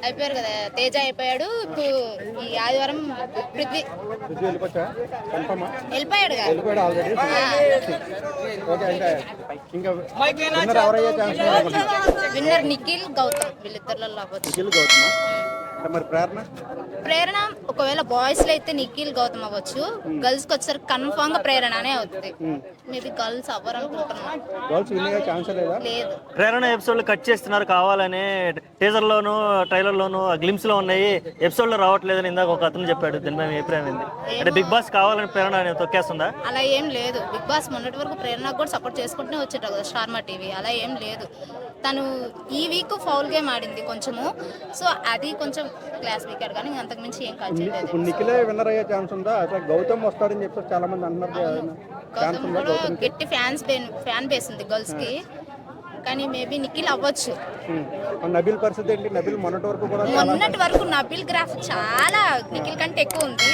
అయిపోయారు కదా, తేజ అయిపోయాడు. ఇప్పుడు ఈ ఆదివారం పృథ్వీ వెళ్ళిపోయాడు కదా. వెళ్ళిపోయాడు ఆల్రెడీ. ఓకే, అంటే ఇంకా విన్నర్ ఎవరయ్యే ఛాన్స్ ఉంది? విన్నర్ నిఖిల్ గౌతమ్, వీళ్ళిద్దరిలో అవ్వచ్చు. నిఖిల్ గౌతమ్ అంటే మరి ప్రేరణ ఒకవేళ బాయ్స్ లో అయితే నిఖిల్ గౌతమ్ అవ్వచ్చు. గర్ల్స్ కి వచ్చేసరికి కన్ఫామ్ గా ప్రేరణనే అవుతుంది. మేబీ గర్ల్స్ అవ్వరు అనుకుంటున్నా. లేదు, ప్రేరణ ఎపిసోడ్ కట్ చేస్తున్నారు కావాలని. టీజర్ లోను ట్రైలర్ లోను గ్లిమ్స్ లో ఉన్నాయి, ఎపిసోడ్ లో రావట్లేదని ఇందాక ఒక అతను చెప్పాడు. దీనిపై మీ అభిప్రాయం ఏంది? అంటే బిగ్ బాస్ కావాలని ప్రేరణ తొక్కేస్తుందా? అలా ఏం లేదు. బిగ్ బాస్ మొన్నటి వరకు ప్రేరణకు కూడా సపోర్ట్ చేసుకుంటూనే వచ్చేటారు కదా స్టార్మా టీవీ. అలా ఏం లేదు. తను ఈ వీక్ ఫౌల్ గేమ్ ఆడింది కొంచెము, సో అది కొంచెం క్లాస్ వీకాడు, కానీ అంతకు మించి ఏం కాల్ చేయలేదు. నిఖిలే విన్నర్ అయ్యే ఛాన్స్ ఉందా? అసలు గౌతమ్ వస్తాడని చెప్పి చాలా మంది అంటున్నారు. గౌతమ్ కూడా గట్టి ఫ్యాన్ బేస్ ఉంది గర్ల్స్ కి, కానీ మేబీ నిఖిల్ అవ్వచ్చు. నబిల్ పరిస్థితి ఏంటి? నబిల్ మొన్నటి వరకు నబిల్ గ్రాఫ్ చాలా నిఖిల్ కంటే ఎక్కువ ఉంది.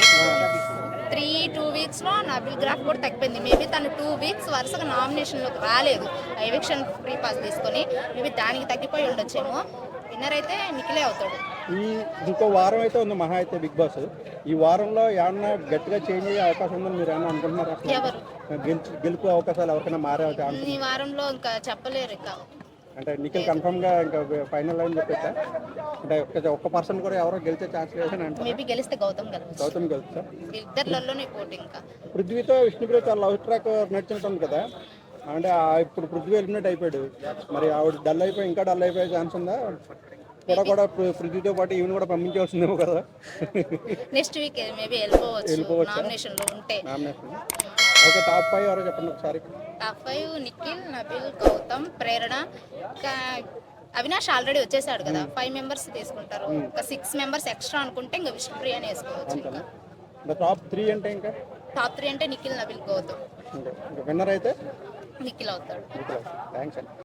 2 weeks లో నబిల్ గ్రాఫ్ కూడా తగ్గిపోయింది. మేబీ తను 2 weeks వరుసగా నామినేషన్లోకి రాలేదు, ఎవిక్షన్ ఫ్రీ పాస్ తీసుకొని. మేబీ దానికి తగ్గిపోయి ఉండొచ్చేమో. విన్నర్ అయితే నిఖిలే అవుతాడు. ఇంకో వారం అయితే ఉంది మహా అయితే బిగ్ బాస్. ఈ వారంలో ఏమన్నా గట్టిగా చేంజ్ అయ్యే అవకాశం ఉందని మీరు ఏమన్నా అనుకుంటున్నారా? ఎవరు గెలుపు అవకాశాలు ఎవరికైనా మారే ఛాన్స్? ఈ వారంలో ఇంకా చెప్పలేరు. ఇంకా అంటే నిఖిల్ కన్ఫర్మ్ గా ఇంకా ఫైనల్ అని చెప్పేసా? అంటే ఒక్క పర్సన్ కూడా ఎవరో గెలిచే ఛాన్స్ లేదని అంటే మేబీ గెలిస్తే గౌతమ్ గెలుస్తా. ఇద్దరిలోనే పోటీ. ఇంకా పృథ్వీతో విష్ణుప్రియ చాలా లవ్ ట్రాక్ నడిచినట్టుంది కదా, అంటే ఇప్పుడు పృథ్వీ ఎలిమినేట్ అయిపోయాడు. మరి ఆవిడ డల్ అయిపోయి ఇంకా డల్ అయిపోయే ఛాన్స్ ఉందా? కూడా పృథ్వీతో పాటు ఈవెన్ కూడా పంపించవలసిందేమో కదా. నెక్స్ట్ వీక్ మేబీ వెళ్ళిపోవచ్చు నామినేషన్ లో ఉంటే. ఓకే, టాప్ 5 ఎవరో చెప్పండి ఒకసారి. టాప్ 5 నిఖిల్, నబిల్, గౌతమ్, ప్రేరణ. ఇంకా అవినాష్ ఆల్రెడీ వచ్చేసాడు కదా, 5 members తీసుకుంటారు. ఇంకా 6 members ఎక్స్ట్రా అనుకుంటే ఇంకా విష్ణుప్రియని వేసుకోవచ్చు. టాప్ 3 అంటే ఇంకా టాప్ 3 అంటే నిఖిల్, నబిల్, గౌతమ్. విన్నర్ అయితే నిఖిల్ అవుతాడు. థ్యాంక్స్ అండి.